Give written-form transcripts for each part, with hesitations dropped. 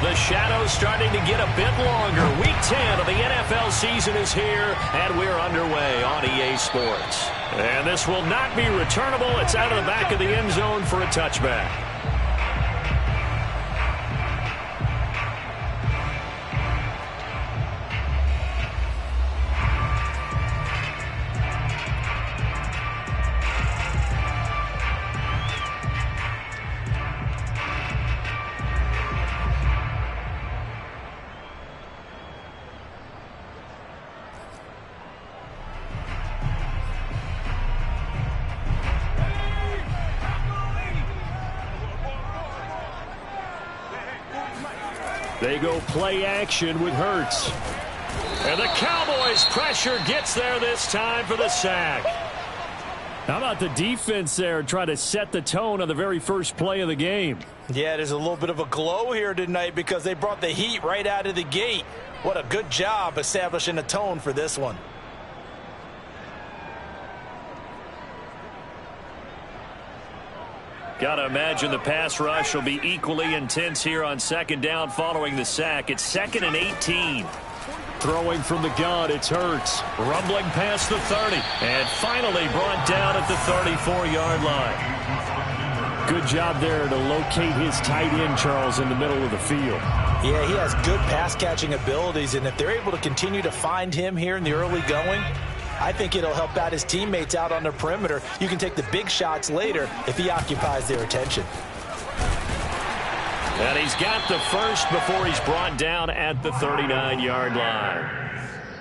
The shadow's starting to get a bit longer. Week 10 of the NFL season is here, and we're underway on EA Sports. And this will not be returnable. It's out of the back of the end zone for a touchback. They go play action with Hurts. And the Cowboys' pressure gets there this time for the sack. How about the defense there trying to set the tone on the very first play of the game? Yeah, there's a little bit of a glow here tonight because they brought the heat right out of the gate. What a good job establishing a tone for this one. Gotta imagine the pass rush will be equally intense here on second down following the sack. It's 2nd and 18. Throwing from the gun, it's Hurts. Rumbling past the 30. And finally brought down at the 34-yard line. Good job there to locate his tight end, Charles, in the middle of the field. Yeah, he has good pass-catching abilities, and if they're able to continue to find him here in the early going, I think it'll help out his teammates out on the perimeter. You can take the big shots later if he occupies their attention. And he's got the first before he's brought down at the 39-yard line.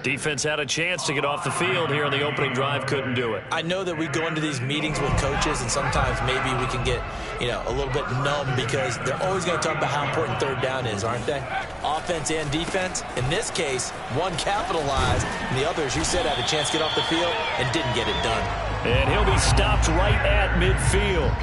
Defense had a chance to get off the field here in the opening drive, couldn't do it. I know that we go into these meetings with coaches, and sometimes maybe we can get, a little bit numb because they're always going to talk about how important third down is, aren't they? Offense and defense. In this case, one capitalized, and the other, as you said, had a chance to get off the field and didn't get it done. And he'll be stopped right at midfield.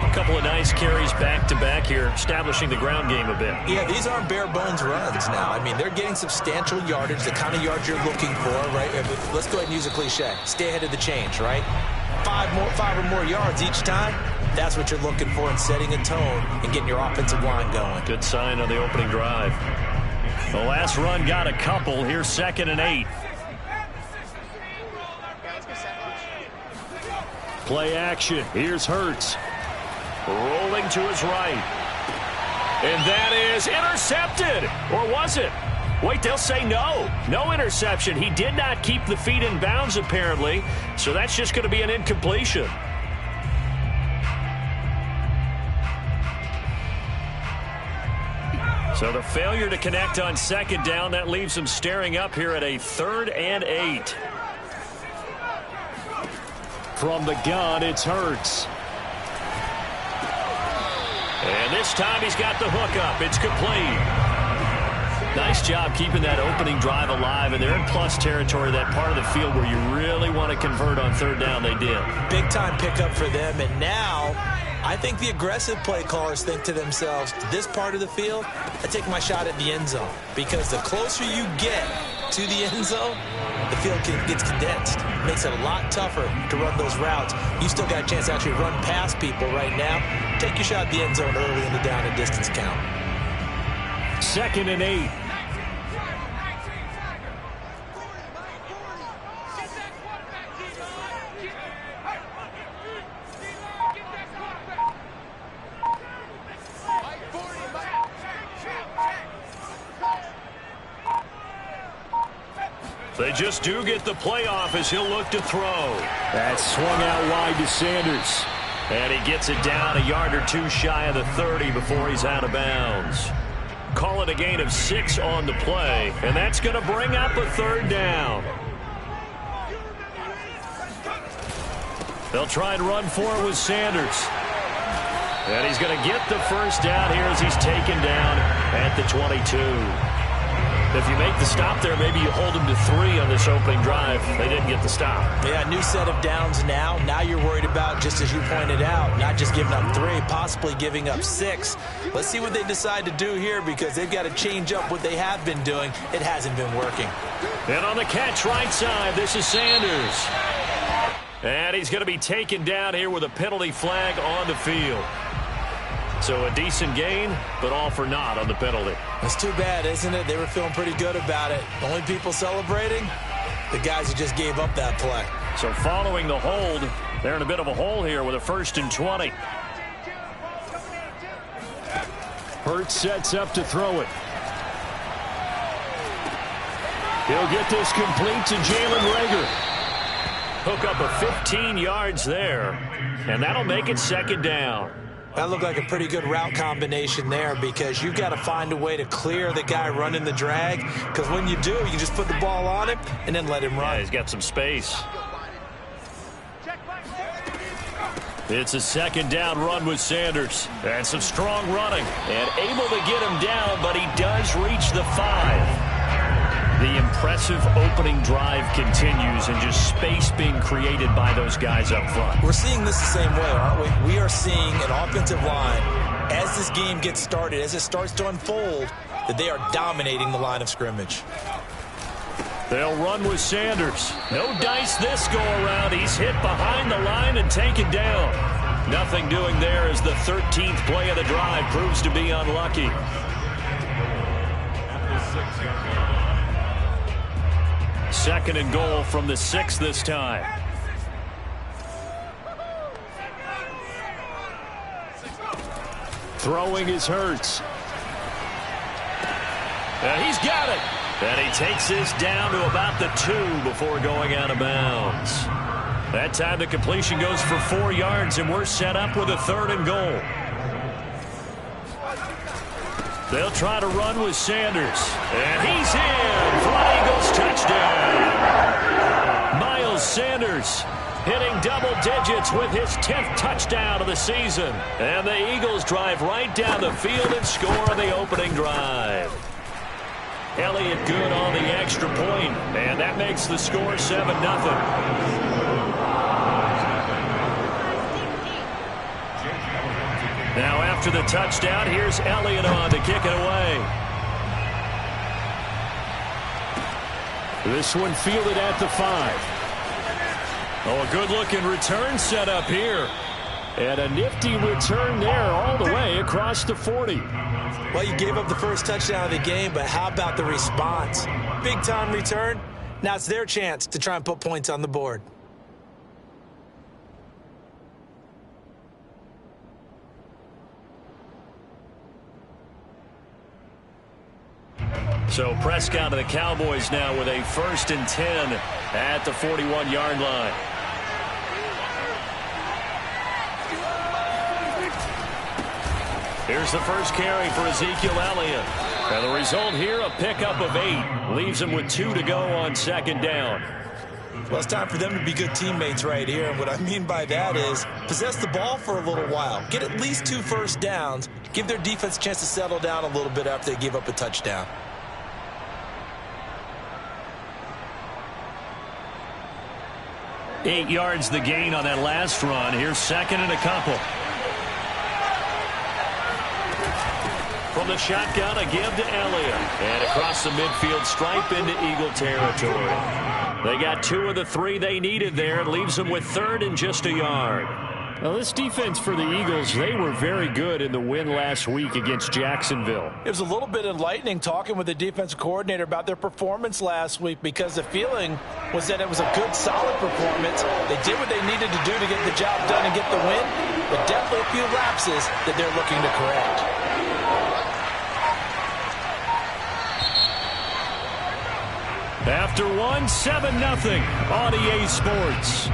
A couple of nice carries back-to-back here, establishing the ground game a bit. Yeah, these aren't bare-bones runs now. I mean, they're getting substantial yardage, the kind of yards you're looking for, right? Let's go ahead and use a cliche. Stay ahead of the change, right? Five or more yards each time. That's what you're looking for in setting a tone and getting your offensive line going. Good sign on the opening drive. The last run got a couple. Here's 2nd and 8. Play action. Here's Hurts. Rolling to his right. And that is intercepted. Or was it? Wait, they'll say no. No interception. He did not keep the feet in bounds, apparently. So that's just going to be an incompletion. So the failure to connect on second down, that leaves them staring up here at a 3rd and 8. From the gun, it's Hurts. And this time he's got the hook up. It's complete. Nice job keeping that opening drive alive, and they're in plus territory, that part of the field where you really want to convert on third down. They did. Big-time pickup for them, and now I think the aggressive play callers think to themselves, this part of the field, I take my shot at the end zone, because the closer you get to the end zone, the field gets condensed. It makes it a lot tougher to run those routes. You still got a chance to actually run past people right now. Take your shot at the end zone early in the down and distance count. 2nd and 8. They just do get the playoff as he'll look to throw. That swung out wide to Sanders. And he gets it down a yard or two shy of the 30 before he's out of bounds. Call it a gain of 6 on the play, and that's going to bring up a 3rd down. They'll try and run for it with Sanders. And he's going to get the first down here as he's taken down at the 22. If you make the stop there, maybe you hold them to 3 on this opening drive. They didn't get the stop. Yeah, new set of downs now. Now you're worried about, just as you pointed out, not just giving up 3, possibly giving up 6. Let's see what they decide to do here, because they've got to change up what they have been doing. It hasn't been working. And on the catch right side, this is Sanders. And he's going to be taken down here with a penalty flag on the field. So a decent gain, but all for naught on the penalty. That's too bad, isn't it? They were feeling pretty good about it. The only people celebrating, the guys who just gave up that play. So following the hold, they're in a bit of a hole here with a 1st and 20. Hurts sets up to throw it. He'll get this complete to Jalen Reagor. Hook up of 15 yards there, and that'll make it 2nd down. That looked like a pretty good route combination there because you've got to find a way to clear the guy running the drag, because when you do, you just put the ball on him and then let him run. Yeah, he's got some space. It's a 2nd down run with Sanders. And some strong running. And able to get him down, but he does reach the 5. The impressive opening drive continues, and just space being created by those guys up front. We're seeing this the same way, aren't we? We are seeing an offensive line, as this game gets started, as it starts to unfold, that they are dominating the line of scrimmage. They'll run with Sanders. No dice this go-around. He's hit behind the line and taken down. Nothing doing there as the 13th play of the drive proves to be unlucky. Second and goal from the 6 this time. Throwing is Hurts. And he's got it. And he takes this down to about the 2 before going out of bounds. That time the completion goes for 4 yards, and we're set up with a 3rd and goal. They'll try to run with Sanders. And he's in for an Eagles touchdown. Miles Sanders hitting double digits with his 10th touchdown of the season. And the Eagles drive right down the field and score on the opening drive. Elliott good on the extra point, and that makes the score 7-0. Now after the touchdown, here's Elliott on to kick it away. This one fielded at the 5. Oh, a good-looking return set up here. And a nifty return there all the way across the 40. Well, you gave up the first touchdown of the game, but how about the response? Big-time return. Now it's their chance to try and put points on the board. So Prescott of the Cowboys now with a 1st and 10 at the 41-yard line. Here's the first carry for Ezekiel Elliott. And the result here, a pickup of 8. Leaves him with 2 to go on 2nd down. Well, it's time for them to be good teammates right here. And what I mean by that is possess the ball for a little while. Get at least 2 first downs. Give their defense a chance to settle down a little bit after they give up a touchdown. Eight yards the gain on that last run. Here's 2nd and a couple. From the shotgun, a give to Elliott. And across the midfield stripe into Eagle territory. They got 2 of the 3 they needed there. It leaves them with 3rd and just a yard. Well, this defense for the Eagles, they were very good in the win last week against Jacksonville. It was a little bit enlightening talking with the defensive coordinator about their performance last week, because the feeling was that it was a good, solid performance. They did what they needed to do to get the job done and get the win, but definitely a few lapses that they're looking to correct. After 7-0 on EA Sports.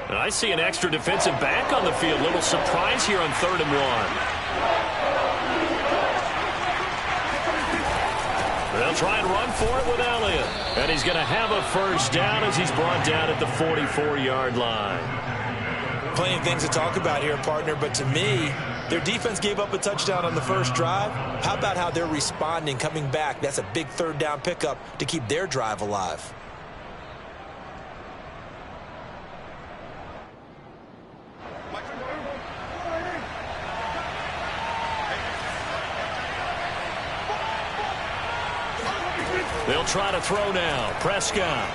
And I see an extra defensive back on the field. Little surprise here on 3rd and 1. They'll try and run for it with Elliott. And he's going to have a first down as he's brought down at the 44-yard line. Plenty of things to talk about here, partner, but to me, their defense gave up a touchdown on the first drive. How about how they're responding, coming back? That's a big 3rd down pickup to keep their drive alive. try to throw now. Prescott.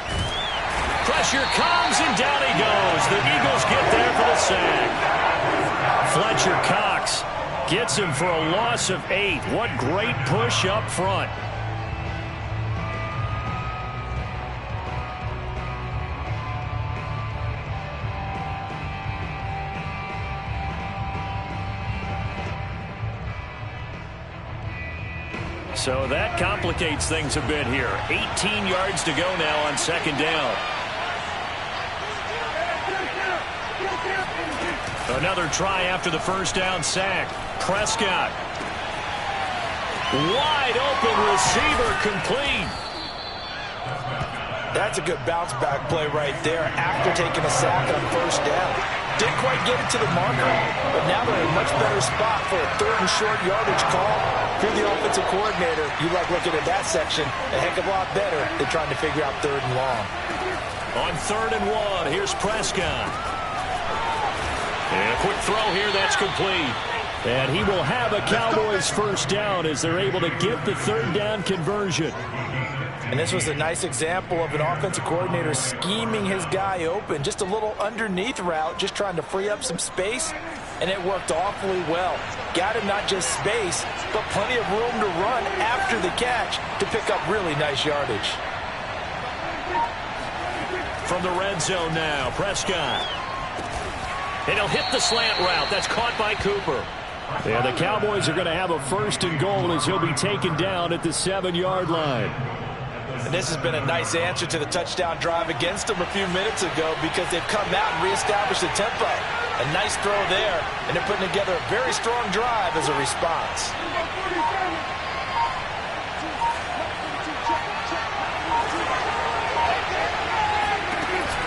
Pressure comes, and down he goes. The Eagles get there for the sack. Fletcher Cox gets him for a loss of 8. What great push up front. So that complicates things a bit here. 18 yards to go now on second down. Another try after the first down sack. Prescott. Wide open receiver, complete. That's a good bounce back play right there after taking a sack on first down. Didn't quite get it to the marker, but now they're in a much better spot for a 3rd and short yardage call. If you're the offensive coordinator, you like looking at that section a heck of a lot better than trying to figure out 3rd and long. On 3rd and 1, here's Prescott. And a quick throw here, that's complete. And he will have a Cowboys first down as they're able to get the 3rd down conversion. And this was a nice example of an offensive coordinator scheming his guy open. Just a little underneath route, just trying to free up some space, and it worked awfully well. Got him not just space, but plenty of room to run after the catch to pick up really nice yardage. From the red zone now, Prescott. And he'll hit the slant route. That's caught by Cooper. And the Cowboys are going to have a 1st and goal as he'll be taken down at the 7-yard line. And this has been a nice answer to the touchdown drive against them a few minutes ago because they've come out and reestablished the tempo. A nice throw there, and they're putting together a very strong drive as a response.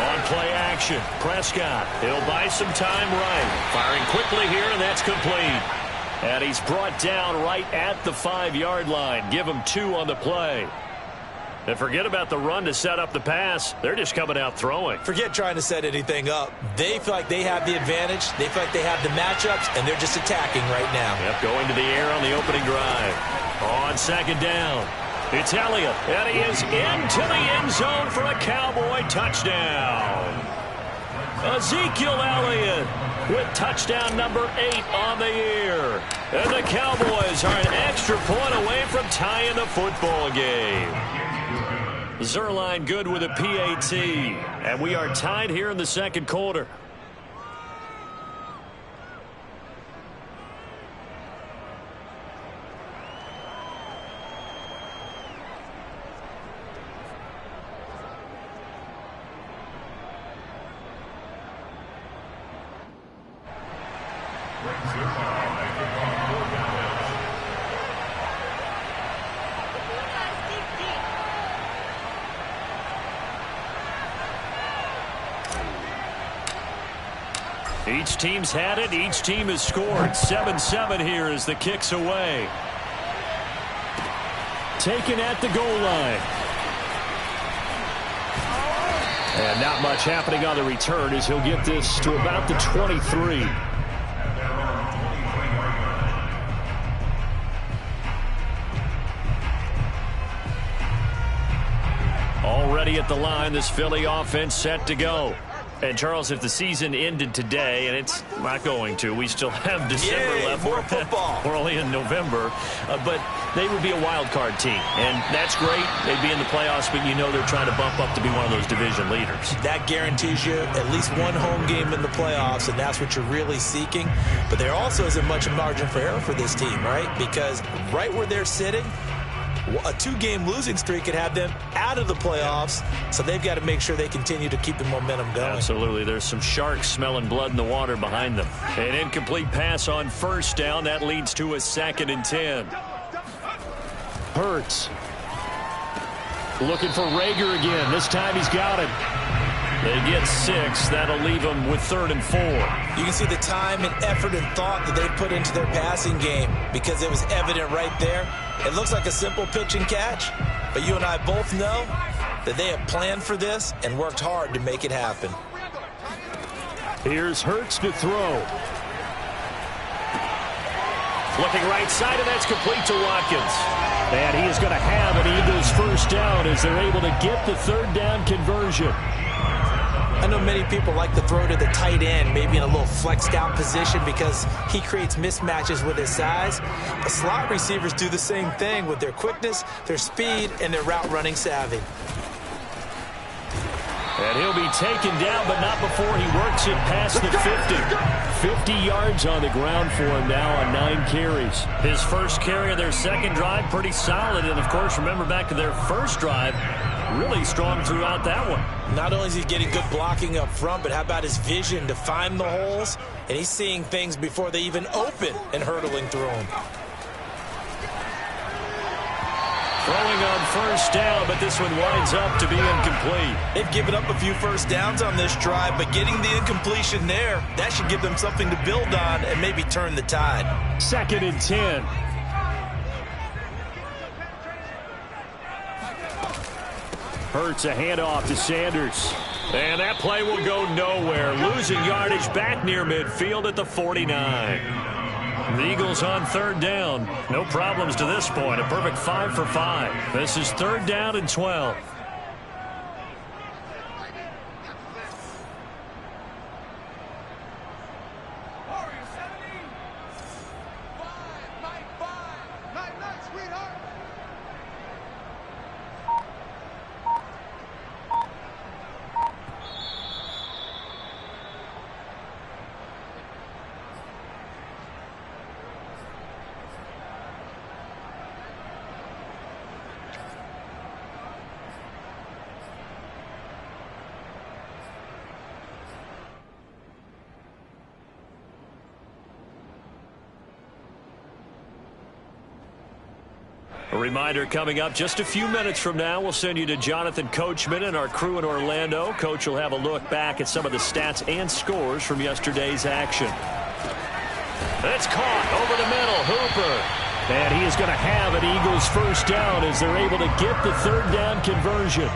On play action, Prescott. He'll buy some time right. Firing quickly here, and that's complete. And he's brought down right at the 5-yard line. Give him 2 on the play. And forget about the run to set up the pass. They're just coming out throwing. Forget trying to set anything up. They feel like they have the advantage. They feel like they have the matchups, and they're just attacking right now. Yep, going to the air on the opening drive. On second down, it's Elliott. And he is into the end zone for a Cowboy touchdown. Ezekiel Elliott with touchdown number 8 on the year. And the Cowboys are an extra point away from tying the football game. Zuerlein good with a PAT. And we are tied here in the second quarter. Each team's had it. Each team has scored. 7-7 here as the kick's away. Taken at the goal line. And not much happening on the return as he'll get this to about the 23. Already at the line, this Philly offense set to go. And, Charles, if the season ended today, and it's not going to, we still have December left. More football. We're only in November. But they would be a wild card team. And that's great. They'd be in the playoffs, but you know they're trying to bump up to be one of those division leaders. That guarantees you at least one home game in the playoffs, and that's what you're really seeking. But there also isn't much margin for error for this team, right? Because right where they're sitting, a 2-game losing streak could have them out of the playoffs, so they've got to make sure they continue to keep the momentum going. Absolutely. There's some sharks smelling blood in the water behind them. An incomplete pass on first down. That leads to a 2nd and 10. Hurts. Looking for Rager again. This time he's got him. They get 6. That'll leave them with 3rd and 4. You can see the time and effort and thought that they put into their passing game because it was evident right there. It looks like a simple pitch and catch, but you and I both know that they have planned for this and worked hard to make it happen. Here's Hurts to throw. Looking right side, and that's complete to Watkins. And he is going to have an Eagles first down as they're able to get the third down conversion. I know many people like to throw to the tight end, maybe in a little flexed out position because he creates mismatches with his size. The slot receivers do the same thing with their quickness, their speed, and their route running savvy. And he'll be taken down, but not before he works it past the 50. 50 yards on the ground for him now on 9 carries. His first carry of their second drive, pretty solid. And, of course, remember back to their first drive, really strong throughout that one. Not only is he getting good blocking up front, but how about his vision to find the holes? And he's seeing things before they even open and hurdling through them. Throwing on first down, but this one winds up to be incomplete. They've given up a few first downs on this drive, but getting the incompletion there, that should give them something to build on and maybe turn the tide. 2nd and 10. Hurts a handoff to Sanders. And that play will go nowhere. Losing yardage back near midfield at the 49. The Eagles on 3rd down. No problems to this point. A perfect 5 for 5. This is 3rd down and 12. A reminder coming up just a few minutes from now, we'll send you to Jonathan Coachman and our crew in Orlando. Coach will have a look back at some of the stats and scores from yesterday's action. That's caught over the middle. Hooper. And he is going to have an Eagles first down as they're able to get the 3rd down conversion.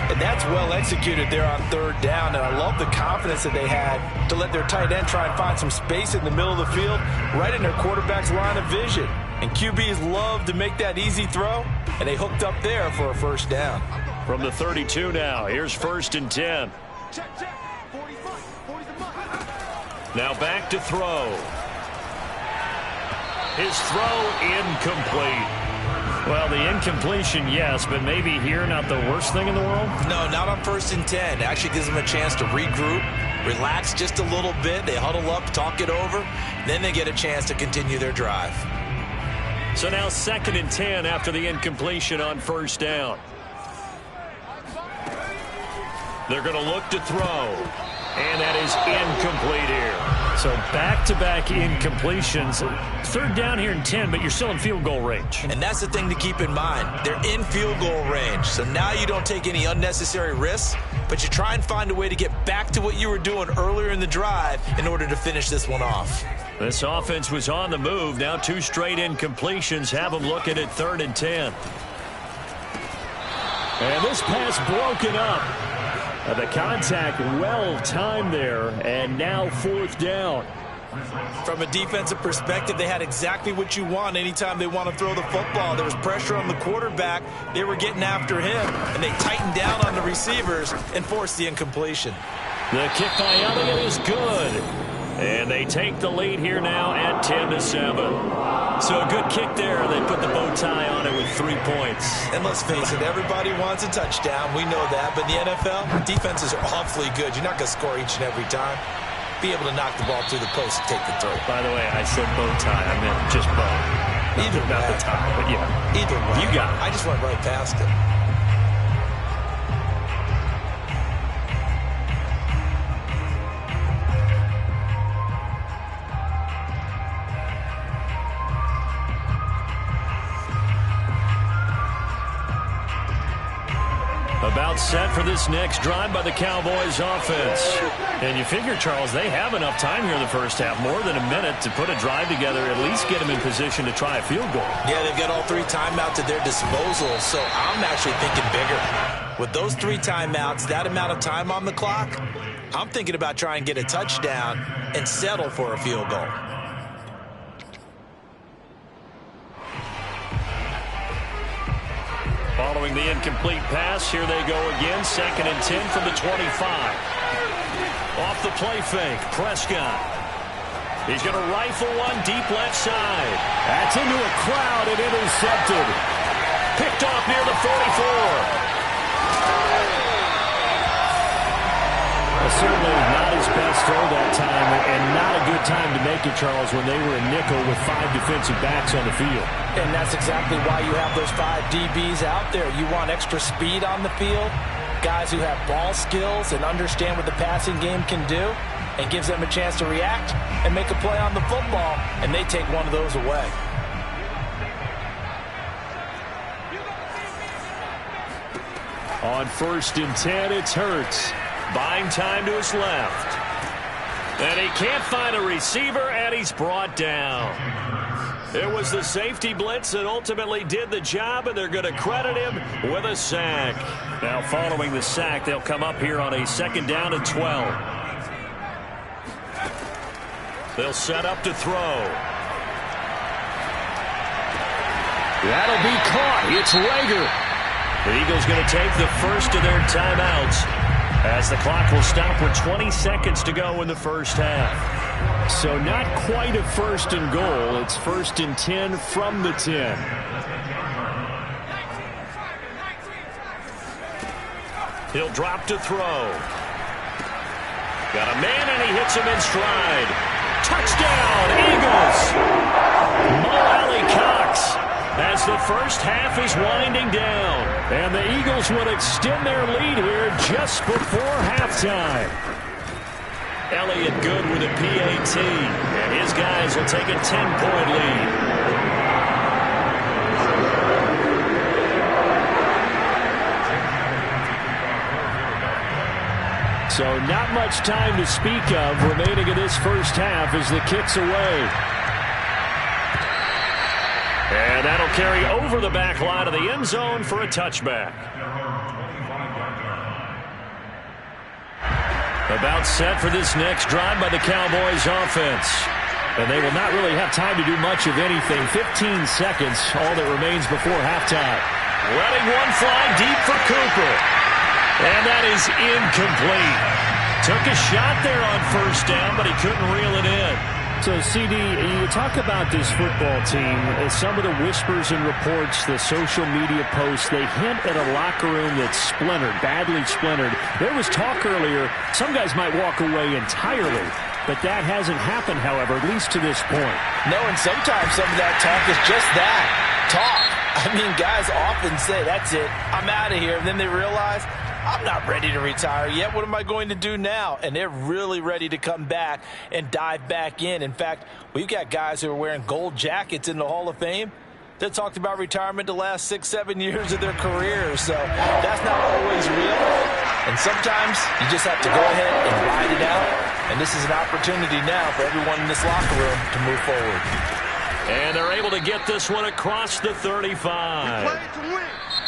And that's well executed there on 3rd down. And I love the confidence that they had to let their tight end try and find some space in the middle of the field, right in their quarterback's line of vision. And QBs love to make that easy throw, and they hooked up there for a first down. From the 32 now, here's 1st and 10. Now back to throw. His throw incomplete. Well, the incompletion, yes, but maybe here not the worst thing in the world? No, not on 1st and 10. It actually gives them a chance to regroup, relax just a little bit. They huddle up, talk it over, then they get a chance to continue their drive. So now 2nd and 10 after the incompletion on 1st down. They're going to look to throw. And that is incomplete here. So back-to-back incompletions. 3rd down here and 10, but you're still in field goal range. And that's the thing to keep in mind. They're in field goal range. So now you don't take any unnecessary risks, but you try and find a way to get back to what you were doing earlier in the drive in order to finish this one off. This offense was on the move. Now 2 straight incompletions have them looking at 3rd and 10. And this pass broken up. The contact well timed there, and now 4th down. From a defensive perspective, they had exactly what you want anytime they want to throw the football. There was pressure on the quarterback. They were getting after him, and they tightened down on the receivers and forced the incompletion. The kick by Elliott is good. And they take the lead here now at 10-7. So a good kick there. They put the bow tie on it with 3 points. And let's face it, everybody wants a touchdown. We know that. But in the NFL, defenses are awfully good. You're not going to score each and every time. Be able to knock the ball through the post and take the throw. By the way, I said bow tie. I meant just bow. Either not the tie, but yeah. Either way. You got it. I just went right past it. About set for this next drive by the Cowboys offense. And you figure, Charles, they have enough time here in the first half, more than a minute, to put a drive together, at least get them in position to try a field goal. Yeah, they've got all 3 timeouts at their disposal, so I'm actually thinking bigger. With those 3 timeouts, that amount of time on the clock, I'm thinking about trying to get a touchdown and settle for a field goal. following the incomplete pass. Here they go again. 2nd and 10 from the 25. Off the play fake, Prescott. He's going to rifle one deep left side. That's into a crowd and intercepted. Picked off near the 44. Certainly not his best throw that time, and not a good time to make it, Charles, when they were in nickel with 5 defensive backs on the field. And that's exactly why you have those 5 DBs out there. You want extra speed on the field, guys who have ball skills and understand what the passing game can do, and gives them a chance to react and make a play on the football, and they take one of those away. On 1st and 10, it's Hurts. Buying time to his left. And he can't find a receiver, and he's brought down. It was the safety blitz that ultimately did the job, and they're going to credit him with a sack. Now, following the sack, they'll come up here on a 2nd down and 12. They'll set up to throw. That'll be caught. It's Rager. The Eagles going to take the first of their timeouts, as the clock will stop with 20 seconds to go in the first half. So not quite a 1st and goal. It's 1st and 10 from the 10. He'll drop to throw. Got a man, and he hits him in stride. Touchdown, Eagles! Mo Alley-Cox, as the first half is winding down. And the Eagles will extend their lead here just before halftime. Elliott Good with a PAT, and his guys will take a 10-point lead. So not much time to speak of remaining in this first half as the kick's away. And that'll carry over the back line of the end zone for a touchback. About set for this next drive by the Cowboys offense. And they will not really have time to do much of anything. 15 seconds, all that remains before halftime. Letting one fly deep for Cooper. And that is incomplete. Took a shot there on 1st down, but he couldn't reel it in. So, CD, you talk about this football team, some of the whispers and reports, the social media posts, they hint at a locker room that's splintered, badly splintered. There was talk earlier, some guys might walk away entirely, but that hasn't happened, however, at least to this point. No, and sometimes some of that talk is just that, talk. I mean, guys often say, that's it, I'm out of here, and then they realize, I'm not ready to retire yet. What am I going to do now? And they're really ready to come back and dive back in. In fact, we've got guys who are wearing gold jackets in the Hall of Fame that talked about retirement the last 6-7 years of their careers. So that's not always real. And sometimes you just have to go ahead and ride it out. And this is an opportunity now for everyone in this locker room to move forward. And they're able to get this one across the 35.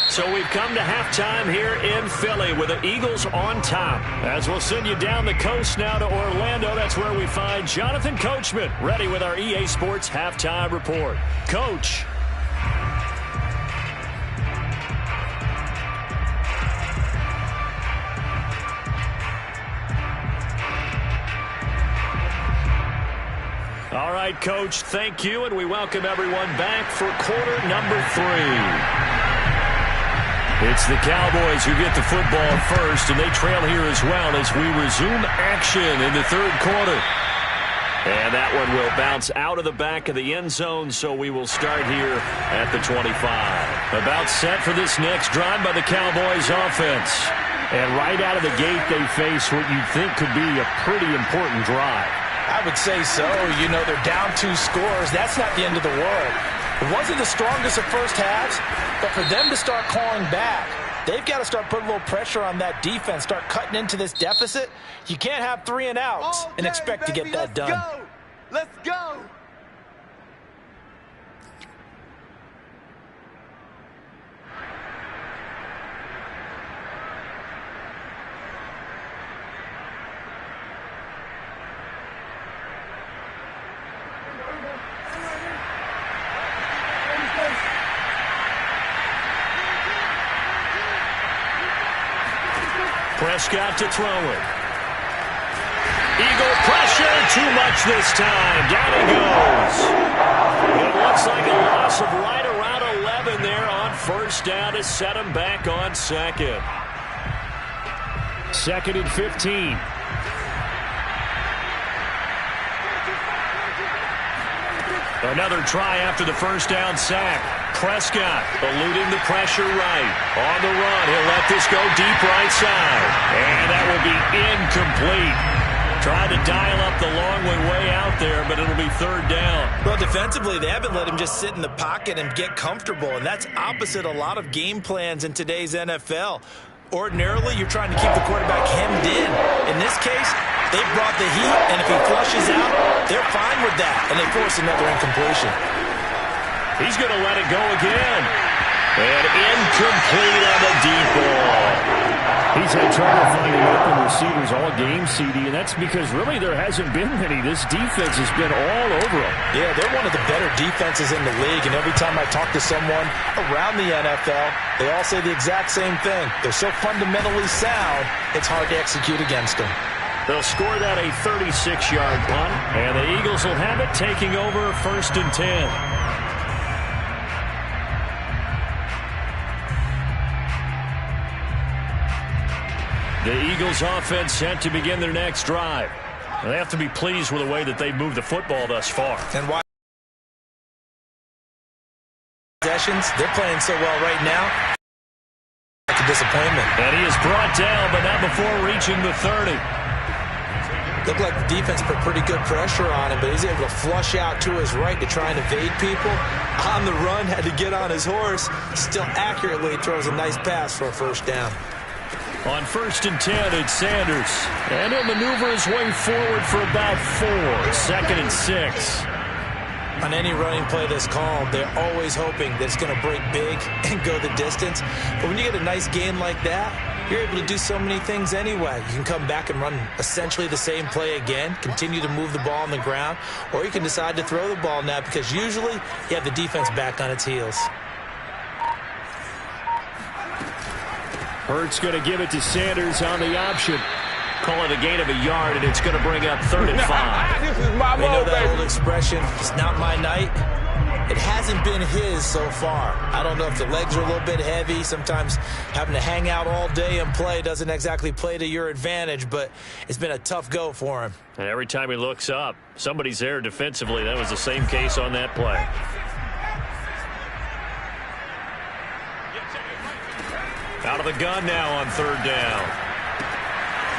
So we've come to halftime here in Philly with the Eagles on top. As we'll send you down the coast now to Orlando, that's where we find Jonathan Coachman ready with our EA Sports Halftime Report. Coach. All right, Coach, thank you, and we welcome everyone back for quarter number 3. It's the Cowboys who get the football first, and they trail here as well as we resume action in the 3rd quarter. And that one will bounce out of the back of the end zone, so we will start here at the 25. About set for this next drive by the Cowboys offense. And right out of the gate, they face what you'd think could be a pretty important drive. I would say so. You know, they're down 2 scores. That's not the end of the world. It wasn't the strongest of first halves, but for them to start clawing back, they've got to start putting a little pressure on that defense, start cutting into this deficit. You can't have 3 and outs and expect to get that done. Let's go. Prescott to throw it. Eagle pressure, too much this time. Down he goes. It looks like a loss of right around 11 there on first down to set him back on second. 2nd and 15. Another try after the first down sack. Prescott eluding the pressure right. On the run, he'll let this go deep right side. And that will be incomplete. Trying to dial up the long way out there, but it'll be 3rd down. Well, defensively, they haven't let him just sit in the pocket and get comfortable, and that's opposite a lot of game plans in today's NFL. Ordinarily, you're trying to keep the quarterback hemmed in. In this case, they brought the heat, and if he flushes out, they're fine with that, and they force another incompletion. He's going to let it go again. And incomplete on the deep ball. He's had trouble finding open receivers all game, CD, and that's because really there hasn't been many. This defense has been all over them. Yeah, they're one of the better defenses in the league, and every time I talk to someone around the NFL, they all say the exact same thing. They're so fundamentally sound, it's hard to execute against them. They'll score that a 36-yard punt, and the Eagles will have it taking over 1st and 10. The Eagles offense set to begin their next drive. They have to be pleased with the way that they've moved the football thus far. And why? Possessions, they're playing so well right now. Like a disappointment. And he is brought down, but not before reaching the 30. Looked like the defense put pretty good pressure on him, but he's able to flush out to his right to try and evade people. On the run, had to get on his horse. Still accurately throws a nice pass for a 1st down. On 1st and 10, it's Sanders. And he'll maneuver his way forward for about 4. 2nd and 6. On any running play that's called, they're always hoping that it's going to break big and go the distance. But when you get a nice gain like that, you're able to do so many things anyway. You can come back and run essentially the same play again, continue to move the ball on the ground, or you can decide to throw the ball now because usually you have the defense back on its heels. Hurts going to give it to Sanders on the option. Call it a gain of a yard, and it's going to bring up 3rd and 5. This is my know that old expression, it's not my night. It hasn't been his so far. I don't know if the legs are a little bit heavy. Sometimes having to hang out all day and play doesn't exactly play to your advantage, but it's been a tough go for him. And every time he looks up, somebody's there defensively. That was the same case on that play. Out of the gun now on 3rd down.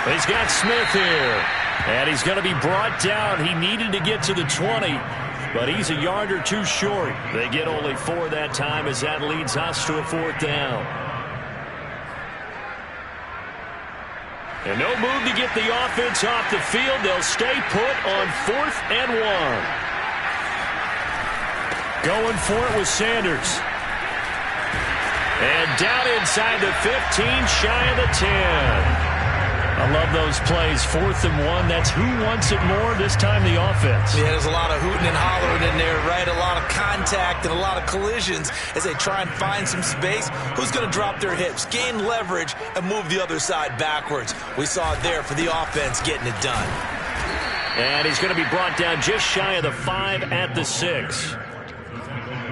He's got Smith here. And he's going to be brought down. He needed to get to the 20, but he's a yard or 2 short. They get only 4 that time as that leads us to a 4th down. And no move to get the offense off the field. They'll stay put on 4th and 1. Going for it with Sanders. And down inside the 15, shy of the 10. I love those plays. 4th and 1. That's who wants it more, this time the offense. Yeah, there's a lot of hooting and hollering in there, right? A lot of contact and a lot of collisions as they try and find some space. Who's going to drop their hips, gain leverage, and move the other side backwards? We saw it there for the offense getting it done. And he's going to be brought down just shy of the 5 at the 6.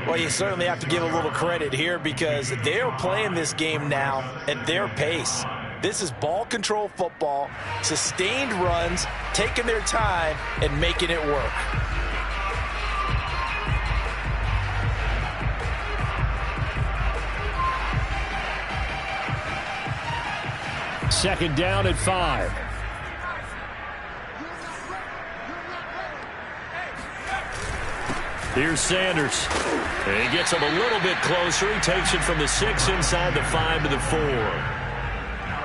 Well, you certainly have to give a little credit here because they're playing this game now at their pace. This is ball control football, sustained runs, taking their time, and making it work. Second down at 5. Here's Sanders. And he gets him a little bit closer. He takes it from the 6 inside the 5 to the 4.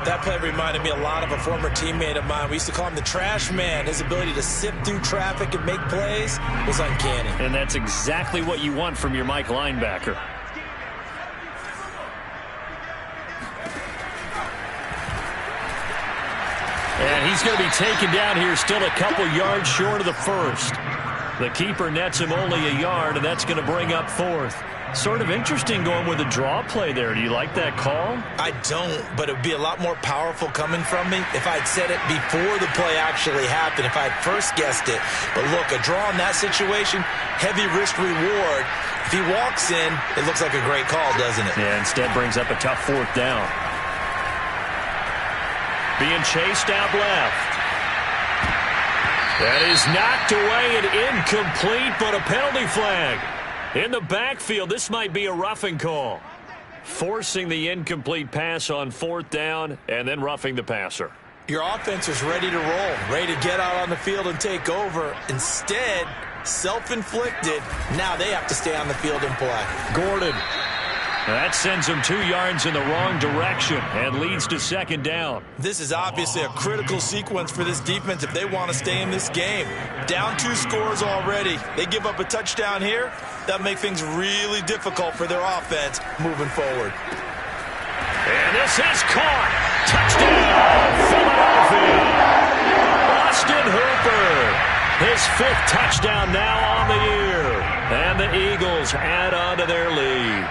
That play reminded me a lot of a former teammate of mine. We used to call him the trash man. His ability to sift through traffic and make plays was uncanny. And that's exactly what you want from your Mike linebacker. And he's going to be taken down here still a couple yards short of the 1st. The keeper nets him only a yard, and that's going to bring up 4th. Sort of interesting going with a draw play there. Do you like that call? I don't, but it would be a lot more powerful coming from me if I'd said it before the play actually happened, if I'd first guessed it. But look, a draw in that situation, heavy risk reward. If he walks in, it looks like a great call, doesn't it? Yeah, instead brings up a tough fourth down. Being chased out left. That is knocked away and incomplete, but a penalty flag. In the backfield, this might be a roughing call. Forcing the incomplete pass on fourth down and then roughing the passer. Your offense is ready to roll, ready to get out on the field and take over. Instead, self-inflicted, now they have to stay on the field and play. Gordon. That sends him 2 yards in the wrong direction and leads to second down. This is obviously a critical sequence for this defense if they want to stay in this game. Down 2 scores already. They give up a touchdown here. That'll make things really difficult for their offense moving forward. And this is caught. Touchdown, Philadelphia. Austin Hooper. His 5th touchdown now on the year. And the Eagles add on to their lead.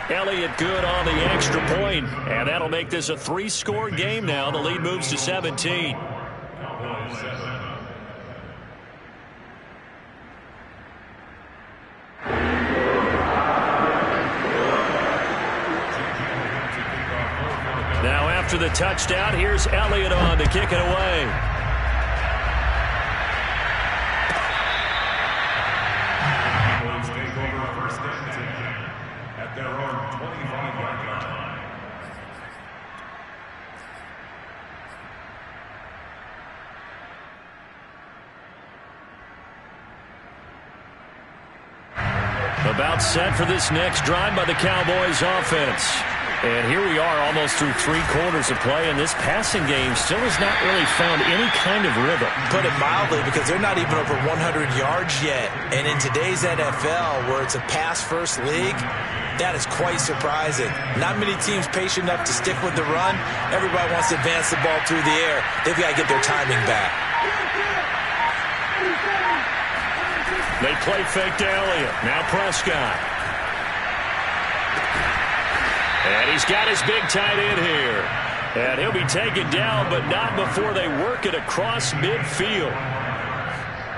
Elliott good on the extra point, and that'll make this a 3-score game now. The lead moves to 17. Now after the touchdown, here's Elliott on to kick it away. About set for this next drive by the Cowboys offense. And here we are almost through 3 quarters of play, and this passing game still has not really found any kind of rhythm. Put it mildly, because they're not even over 100 yards yet. And in today's NFL, where it's a pass-first league, that is quite surprising. Not many teams patient enough to stick with the run. Everybody wants to advance the ball through the air. They've got to get their timing back. They play fake to Elliott. Now Prescott. And he's got his big tight end here. And he'll be taken down, but not before they work it across midfield.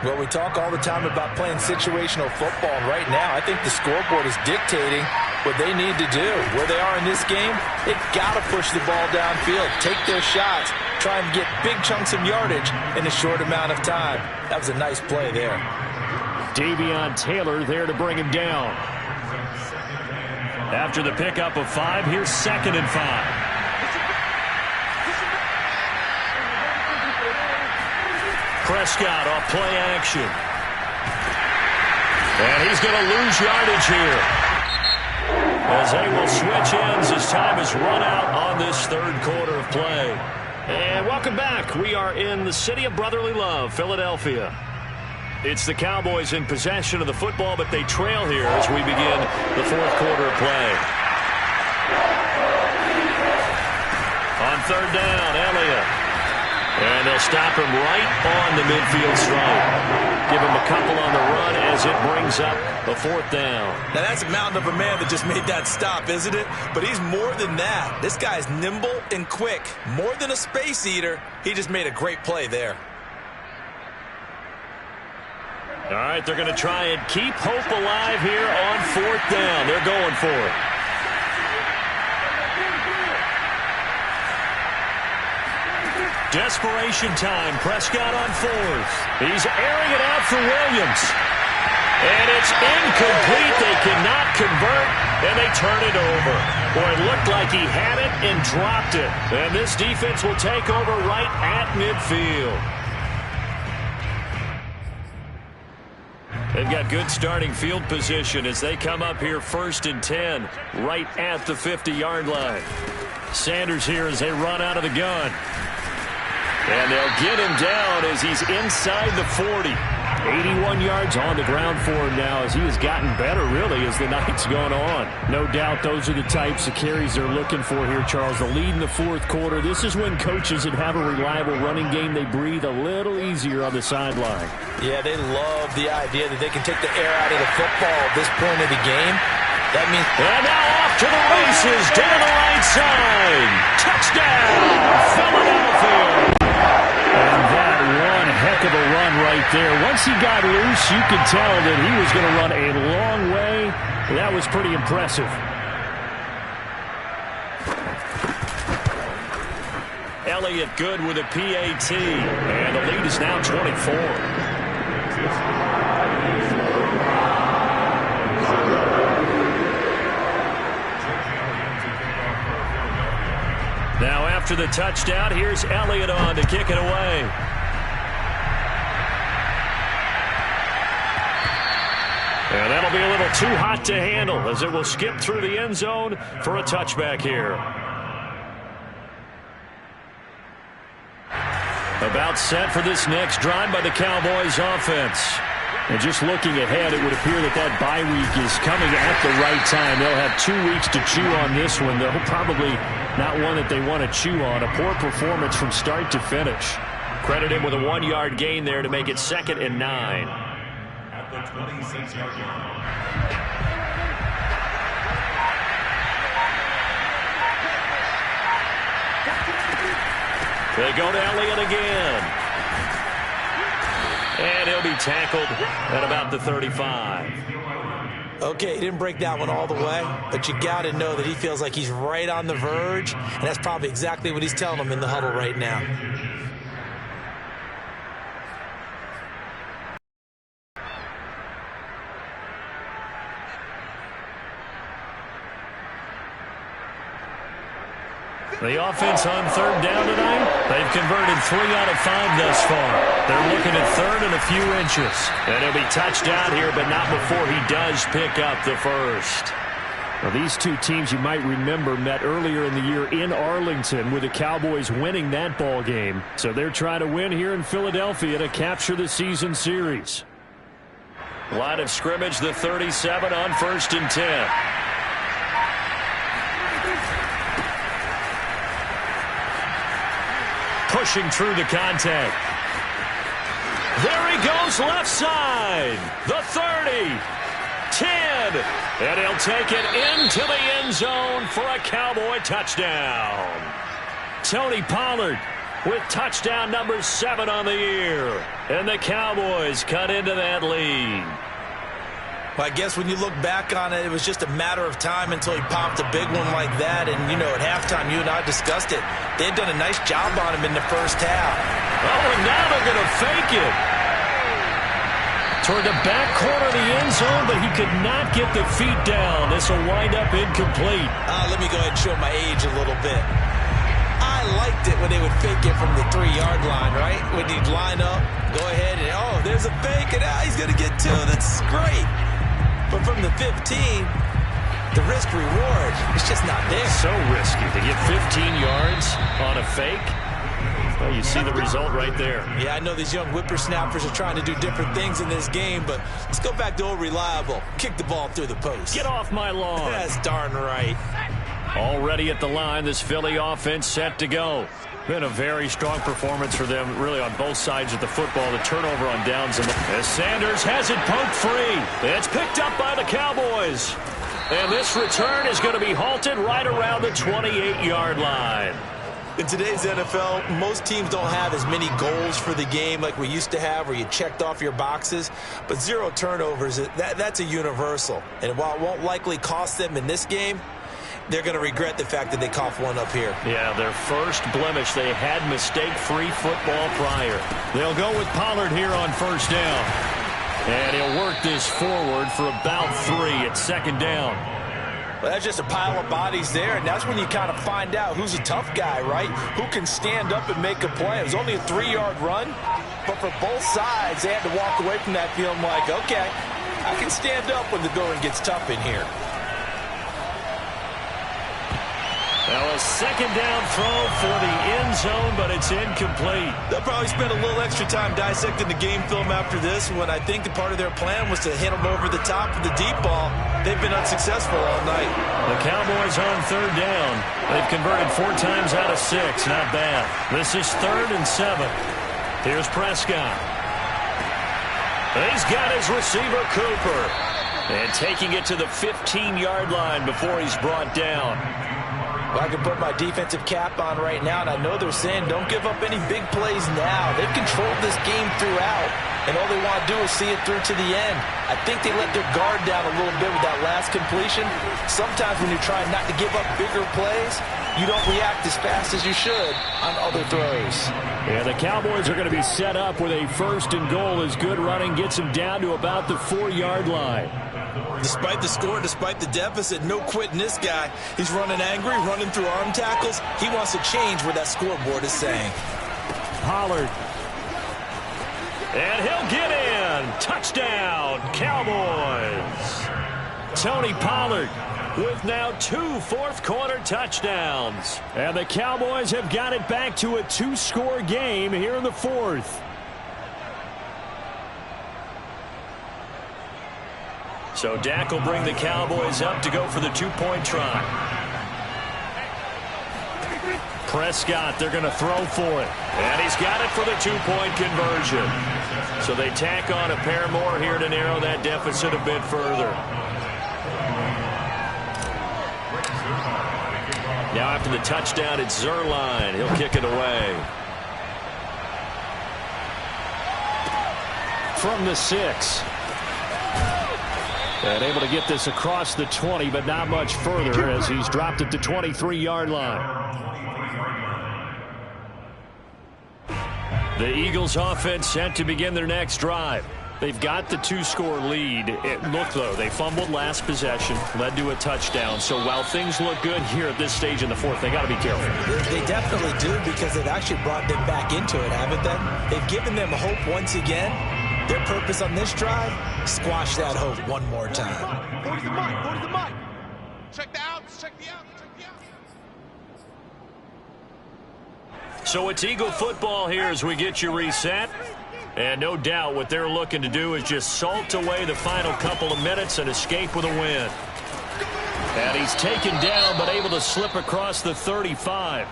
Well, we talk all the time about playing situational football, and right now I think the scoreboard is dictating what they need to do. Where they are in this game, they've got to push the ball downfield, take their shots, try and get big chunks of yardage in a short amount of time. That was a nice play there. Davion Taylor there to bring him down. After the pickup of 5, here's 2nd and 5. Prescott off play action. And he's going to lose yardage here, as they will switch ends as time is run out on this 3rd quarter of play. And welcome back. We are in the city of brotherly love, Philadelphia. It's the Cowboys in possession of the football, but they trail here as we begin the 4th quarter of play. On 3rd down, Elliott. And they'll stop him right on the midfield stripe. Give him a couple on the run as it brings up a 4th down. Now that's a mountain of a man that just made that stop, isn't it? But he's more than that. This guy's nimble and quick. More than a space eater. He just made a great play there. All right, they're going to try and keep hope alive here on 4th down. They're going for it. Desperation time. Prescott on 4th. He's airing it out for Williams. And it's incomplete. They cannot convert, and they turn it over. Boy, it looked like he had it and dropped it. And this defense will take over right at midfield. They've got good starting field position as they come up here 1st and 10, right at the 50-yard line. Sanders here as they run out of the gun. And they'll get him down as he's inside the 40. 81 yards on the ground for him now as he has gotten better, really, as the night's gone on. No doubt those are the types of carries they're looking for here, Charles. The lead in the fourth quarter. This is when coaches that have a reliable running game, they breathe a little easier on the sideline. Yeah, they love the idea that they can take the air out of the football at this point of the game. That means... And now off to the races down the right side. Touchdown, Philadelphia. And that one heck of a run right there. Once he got loose, you could tell that he was going to run a long way. That was pretty impressive. Elliott good with a PAT. And the lead is now 24. Now after the touchdown, here's Elliott on to kick it away. And that'll be a little too hot to handle as it will skip through the end zone for a touchback here. About set for this next drive by the Cowboys offense. And just looking ahead, it would appear that that bye week is coming at the right time. They'll have 2 weeks to chew on this one. They'll probably not one that they want to chew on. A poor performance from start to finish. Credit him with a 1-yard gain there to make it 2nd and 9. At the 26-yard line. They go to Elliott again. And he'll be tackled at about the 35. Okay, he didn't break that one all the way, but you got to know that he feels like he's right on the verge, and that's probably exactly what he's telling them in the huddle right now. The offense on 3rd down tonight, they've converted 3 out of 5 thus far. They're looking at 3rd and a few inches. And he'll be touched down here, but not before he does pick up the first. Well, these two teams, you might remember, met earlier in the year in Arlington with the Cowboys winning that ball game. So they're trying to win here in Philadelphia to capture the season series. Line of scrimmage, the 37 on 1st and 10. Pushing through the contact. There he goes left side. The 30. 10. And he'll take it into the end zone for a Cowboy touchdown. Tony Pollard with touchdown number 7 on the year. And the Cowboys cut into that lead. Well, I guess when you look back on it, it was just a matter of time until he popped a big one like that. And, you know, at halftime, you and I discussed it. They had done a nice job on him in the first half. Oh, and now they're going to fake it. Toward the back corner of the end zone, but he could not get the feet down. This will wind up incomplete. Let me go ahead and show my age a little bit. I liked it when they would fake it from the 3-yard line, right? When he'd line up, go ahead, and, oh, there's a fake, and he's going to get 2. That's great. But from the 15, the risk-reward is just not there. So risky to get 15 yards on a fake. Well, you see the result right there. Yeah, I know these young whippersnappers are trying to do different things in this game, but let's go back to old reliable. Kick the ball through the post. Get off my lawn. That's darn right. Already at the line, this Philly offense set to go. Been a very strong performance for them, really, on both sides of the football. The turnover on downs. As Sanders has it poked free. It's picked up by the Cowboys. And this return is going to be halted right around the 28-yard line. In today's NFL, most teams don't have as many goals for the game like we used to have, where you checked off your boxes. But 0 turnovers, that's a universal. And while it won't likely cost them in this game, they're going to regret the fact that they coughed one up here. Yeah, their first blemish. They had mistake-free football prior. They'll go with Pollard here on 1st down. And he'll work this forward for about 3 at 2nd down. Well, that's just a pile of bodies there, and that's when you kind of find out who's a tough guy, right? Who can stand up and make a play. It was only a 3-yard run, but for both sides, they had to walk away from that feeling like, okay, I can stand up when the going gets tough in here. Now a second down throw for the end zone, but it's incomplete. They'll probably spend a little extra time dissecting the game film after this one. I think part of their plan was to hit them over the top of the deep ball. They've been unsuccessful all night. The Cowboys on third down. They've converted 4 times out of 6. Not bad. This is 3rd and 7. Here's Prescott. He's got his receiver, Cooper. And taking it to the 15-yard line before he's brought down. I can put my defensive cap on right now, and I know they're saying don't give up any big plays now. They've controlled this game throughout, and all they want to do is see it through to the end. I think they let their guard down a little bit with that last completion. Sometimes when you're trying not to give up bigger plays, you don't react as fast as you should on other throws. Yeah, the Cowboys are going to be set up with a 1st and goal as good running gets them down to about the 4-yard line. Despite the score, despite the deficit, no quitting this guy. He's running angry, running through arm tackles. He wants to change what that scoreboard is saying. Pollard. And he'll get in. Touchdown, Cowboys. Tony Pollard with now 2 fourth-quarter touchdowns. And the Cowboys have got it back to a 2-score game here in the 4th. So Dak will bring the Cowboys up to go for the 2-point try. Prescott, they're going to throw for it. And he's got it for the 2-point conversion. So they tack on a pair more here to narrow that deficit a bit further. Now after the touchdown, it's Zuerlein. He'll kick it away. From the 6. And able to get this across the 20, but not much further as he's dropped at the 23-yard line. The Eagles offense set to begin their next drive. They've got the 2-score lead. Look, though, they fumbled last possession, led to a touchdown. So while things look good here at this stage in the 4th, they got to be careful. They definitely do, because they've actually brought them back into it, haven't they? They've given them hope once again. Their purpose on this drive, squash that hope one more time. Go to the mic, go to the mic. Check the outs, check the outs, check the outs. So it's Eagle football here as we get you reset. And no doubt what they're looking to do is just salt away the final couple of minutes and escape with a win. And he's taken down but able to slip across the 35.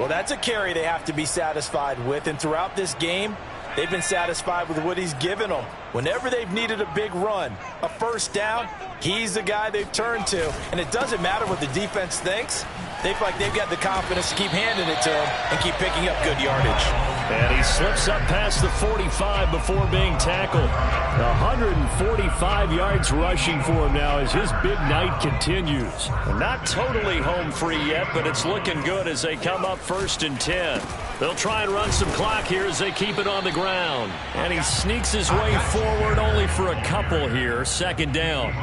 Well, that's a carry they have to be satisfied with, and throughout this game, they've been satisfied with what he's given them. Whenever they've needed a big run, a 1st down, he's the guy they've turned to. And it doesn't matter what the defense thinks. They feel like they've got the confidence to keep handing it to him and keep picking up good yardage. And he slips up past the 45 before being tackled. 145 yards rushing for him now as his big night continues. Not totally home free yet, but it's looking good as they come up 1st and 10. They'll try and run some clock here as they keep it on the ground. And he sneaks his way forward only for a couple here. 2nd down.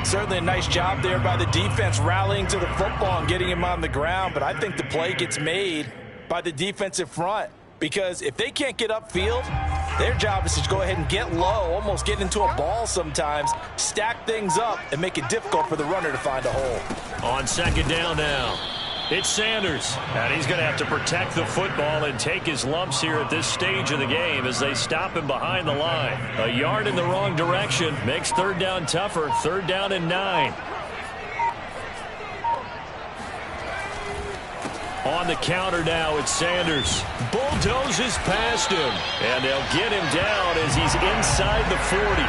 Certainly a nice job there by the defense rallying to the football and getting him on the ground, but I think the play gets made by the defensive front, because if they can't get upfield, their job is to go ahead and get low, almost get into a ball sometimes, stack things up, and make it difficult for the runner to find a hole. On 2nd down now, it's Sanders. And he's going to have to protect the football and take his lumps here at this stage of the game as they stop him behind the line. A yard in the wrong direction makes 3rd down tougher. 3rd down and 9. On the counter now, it's Sanders. Bulldozes past him. And they'll get him down as he's inside the 40.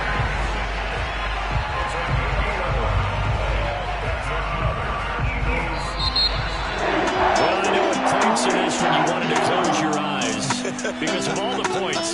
It is when you wanted to close your eyes because of all the points